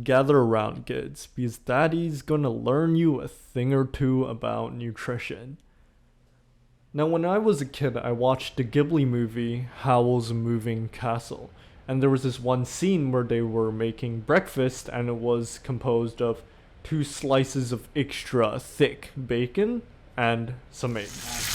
gather around, kids, because Daddy's gonna learn you a thing or two about nutrition. Now, when I was a kid, I watched the Ghibli movie Howl's Moving Castle, and there was this one scene where they were making breakfast, and it was composed of 2 slices of extra thick bacon and some eggs.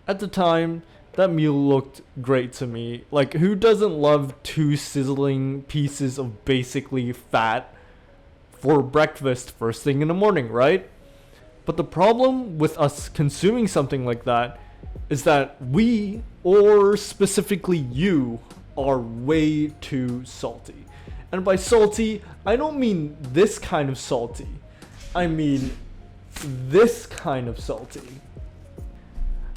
At the time, that meal looked great to me. Like, who doesn't love 2 sizzling pieces of basically fat for breakfast first thing in the morning, right? But the problem with us consuming something like that is that we, or specifically you, are way too salty. And by salty, I don't mean this kind of salty. I mean this kind of salty.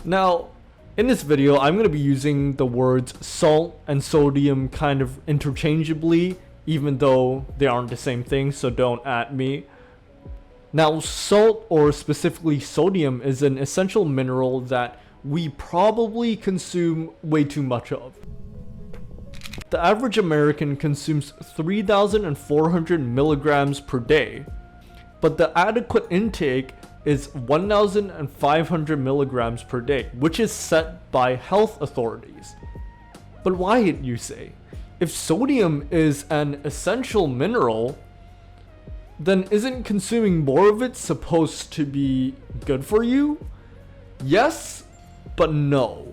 Now, in this video, I'm going to be using the words salt and sodium kind of interchangeably, even though they aren't the same thing, so don't at me. Now, salt, or specifically sodium, is an essential mineral that we probably consume way too much of. The average American consumes 3,400 milligrams per day, but the adequate intake is 1,500 milligrams per day, which is set by health authorities. But why, you say? If sodium is an essential mineral, then isn't consuming more of it supposed to be good for you? Yes, but no.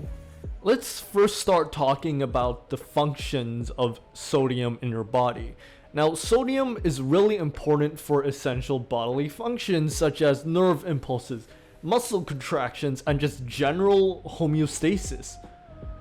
Let's first start talking about the functions of sodium in your body. Now, sodium is really important for essential bodily functions such as nerve impulses, muscle contractions, and just general homeostasis.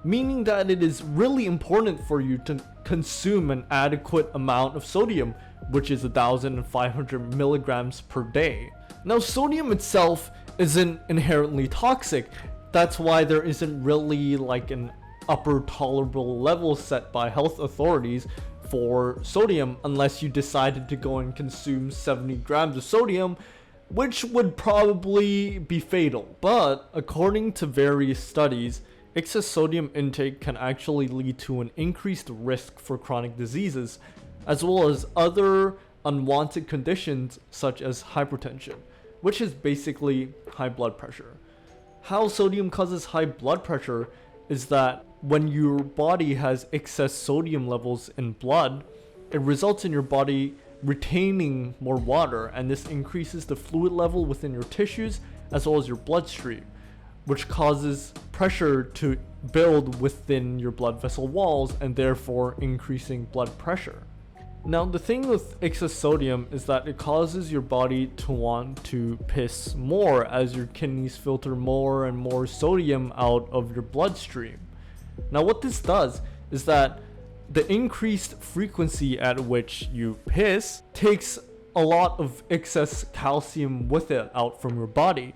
Meaning that it is really important for you to consume an adequate amount of sodium, which is 1,500 milligrams per day. Now, sodium itself isn't inherently toxic. That's why there isn't really like an upper tolerable level set by health authorities for sodium, unless you decided to go and consume 70 grams of sodium, which would probably be fatal. But according to various studies, excess sodium intake can actually lead to an increased risk for chronic diseases, as well as other unwanted conditions such as hypertension, which is basically high blood pressure. How sodium causes high blood pressure is that when your body has excess sodium levels in blood, it results in your body retaining more water, and this increases the fluid level within your tissues as well as your bloodstream, which causes pressure to build within your blood vessel walls and therefore increasing blood pressure. Now, the thing with excess sodium is that it causes your body to want to piss more as your kidneys filter more and more sodium out of your bloodstream. Now, what this does is that the increased frequency at which you piss takes a lot of excess calcium with it out from your body.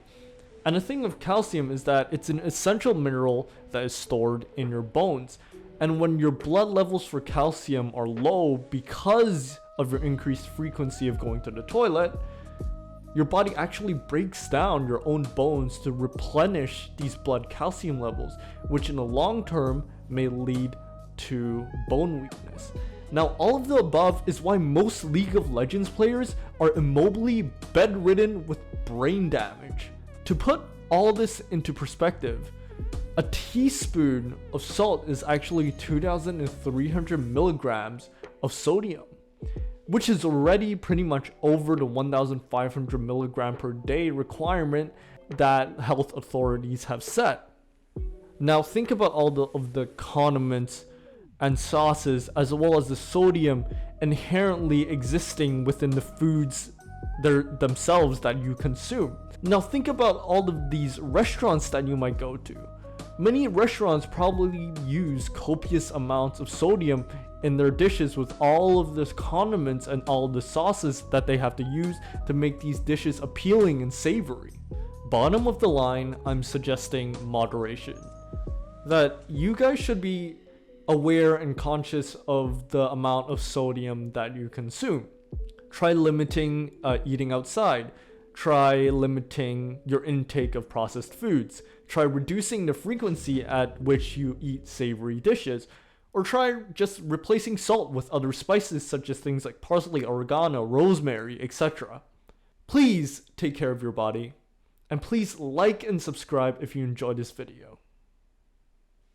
And the thing of calcium is that it's an essential mineral that is stored in your bones. And when your blood levels for calcium are low because of your increased frequency of going to the toilet, your body actually breaks down your own bones to replenish these blood calcium levels, which in the long term may lead to bone weakness. Now, all of the above is why most League of Legends players are immobily bedridden with brain damage. To put all this into perspective, a teaspoon of salt is actually 2,300 milligrams of sodium, which is already pretty much over the 1,500 milligram per day requirement that health authorities have set. Now, think about all of the condiments and sauces, as well as the sodium inherently existing within the foods themselves that you consume. Now, think about all of these restaurants that you might go to. Many restaurants probably use copious amounts of sodium in their dishes with all of the condiments and all the sauces that they have to use to make these dishes appealing and savory. Bottom of the line, I'm suggesting moderation. That you guys should be aware and conscious of the amount of sodium that you consume. Try limiting eating outside. try limiting your intake of processed foods. Try reducing the frequency at which you eat savory dishes. Or try just replacing salt with other spices such as things like parsley, oregano, rosemary, etc. Please take care of your body. And please like and subscribe if you enjoyed this video.